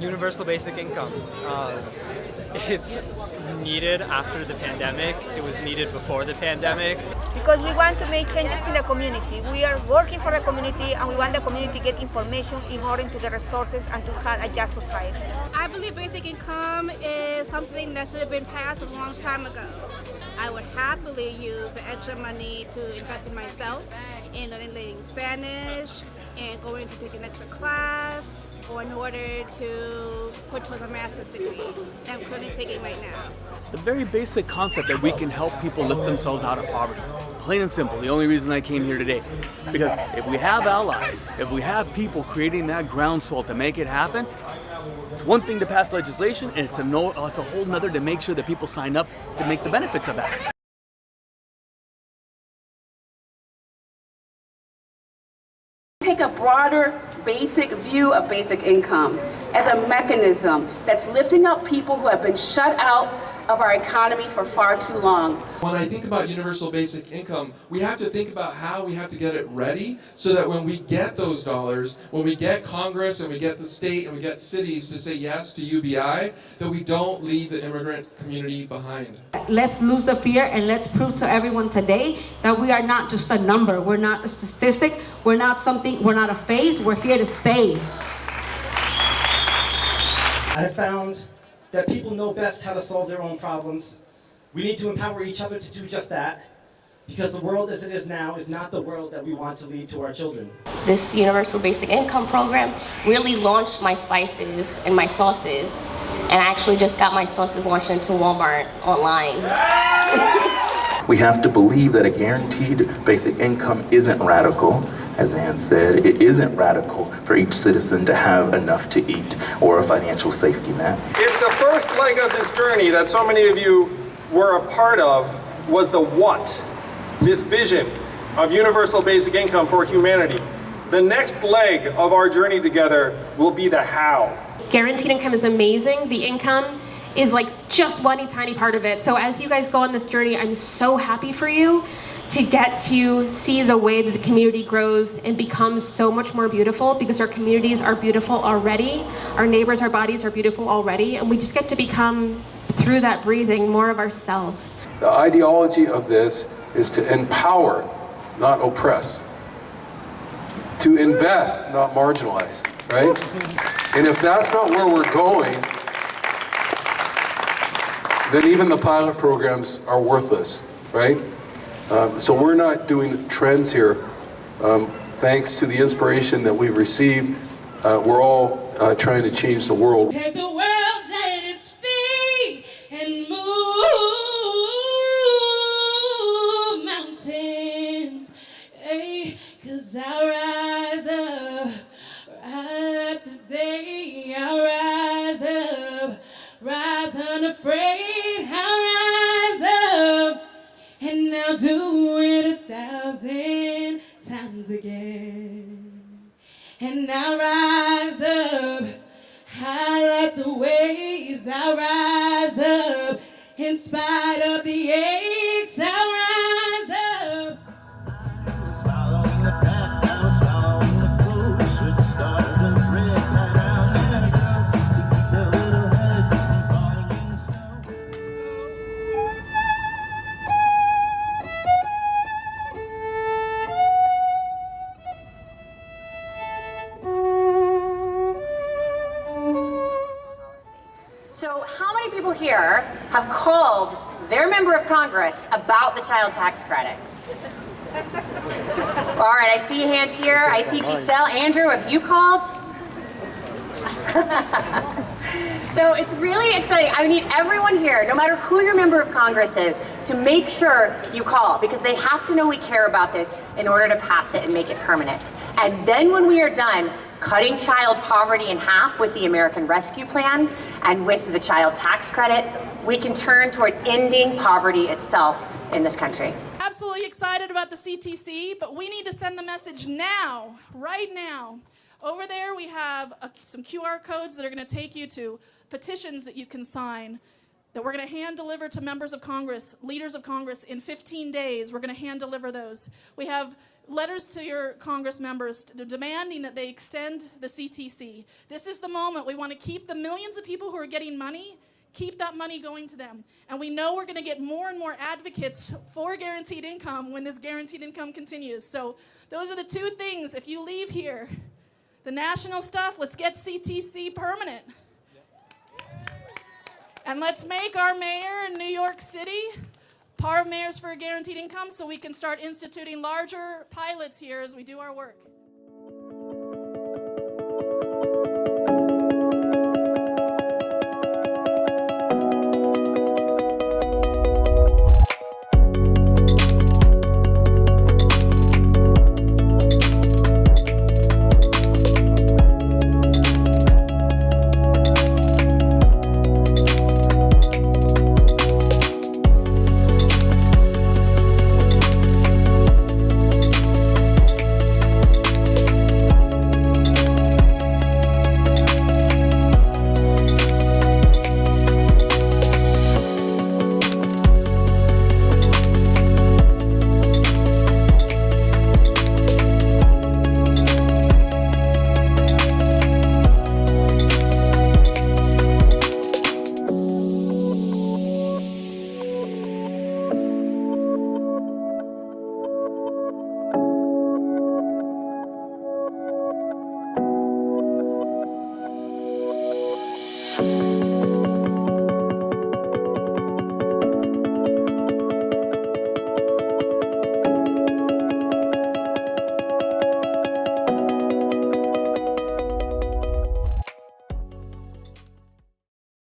Universal basic income. It's needed after the pandemic. It was needed before the pandemic. Because we want to make changes in the community. We are working for the community and we want the community to get information in order to get resources and to have a just society. I believe basic income is something that should have been passed a long time ago. I would happily use the extra money to invest in myself, in learning Spanish, and going to take an extra class, or in order to put towards a master's degree that I'm currently taking right now. The very basic concept that we can help people lift themselves out of poverty. Plain and simple, the only reason I came here today. Because if we have allies, if we have people creating that groundswell to make it happen, it's one thing to pass legislation, and it's a whole nother to make sure that people sign up to make the benefits of that. Take a broader, basic view of basic income as a mechanism that's lifting up people who have been shut out of our economy for far too long. When I think about universal basic income, we have to think about how we have to get it ready so that when we get those dollars, when we get Congress and we get the state and we get cities to say yes to UBI, that we don't leave the immigrant community behind. Let's lose the fear and let's prove to everyone today that we are not just a number, we're not a statistic, we're not something, we're not a phase, we're here to stay. I found that people know best how to solve their own problems. We need to empower each other to do just that, because the world as it is now is not the world that we want to leave to our children. This universal basic income program really launched my spices and my sauces, and I actually just got my sauces launched into Walmart online. We have to believe that a guaranteed basic income isn't radical. As Ann said, it isn't radical for each citizen to have enough to eat or a financial safety net. If the first leg of this journey that so many of you were a part of was the what, this vision of universal basic income for humanity, the next leg of our journey together will be the how. Guaranteed income is amazing. The income is like just one tiny part of it. So as you guys go on this journey, I'm so happy for you to get to see the way that the community grows and becomes so much more beautiful, because our communities are beautiful already, our neighbors, our bodies are beautiful already, and we just get to become, through that breathing, more of ourselves. The ideology of this is to empower, not oppress, to invest, not marginalize, right? And if that's not where we're going, then even the pilot programs are worthless, right? So we're not doing trends here. Thanks to the inspiration that we've received, we're all trying to change the world. Take the world at its feet and move mountains. Hey, 'cause I'll rise up, right at the day. I'll rise up, rise unafraid. I'll rise up. And I'll do it 1,000 times again. And I'll rise up, high like the waves. I'll rise up, in spite of the aches. I'll rise up. So how many people here have called their member of Congress about the child tax credit? All right, I see a hand here. I see Giselle. Andrew, have you called? So it's really exciting. I need everyone here, no matter who your member of Congress is, to make sure you call, because they have to know we care about this in order to pass it and make it permanent. And then when we are done cutting child poverty in half with the American Rescue Plan and with the child tax credit, we can turn toward ending poverty itself in this country. Absolutely excited about the CTC, but we need to send the message now, right now. Over there we have some QR codes that are going to take you to petitions that you can sign, that we're going to hand deliver to members of Congress, leaders of Congress in 15 days. We're going to hand deliver those. We have letters to your Congress members demanding that they extend the CTC. This is the moment. We want to keep the millions of people who are getting money, keep that money going to them. And we know we're going to get more and more advocates for guaranteed income when this guaranteed income continues. So those are the two things. If you leave here, the national stuff, let's get CTC permanent. And let's make our mayor in New York City part of Mayors for a Guaranteed Income so we can start instituting larger pilots here as we do our work.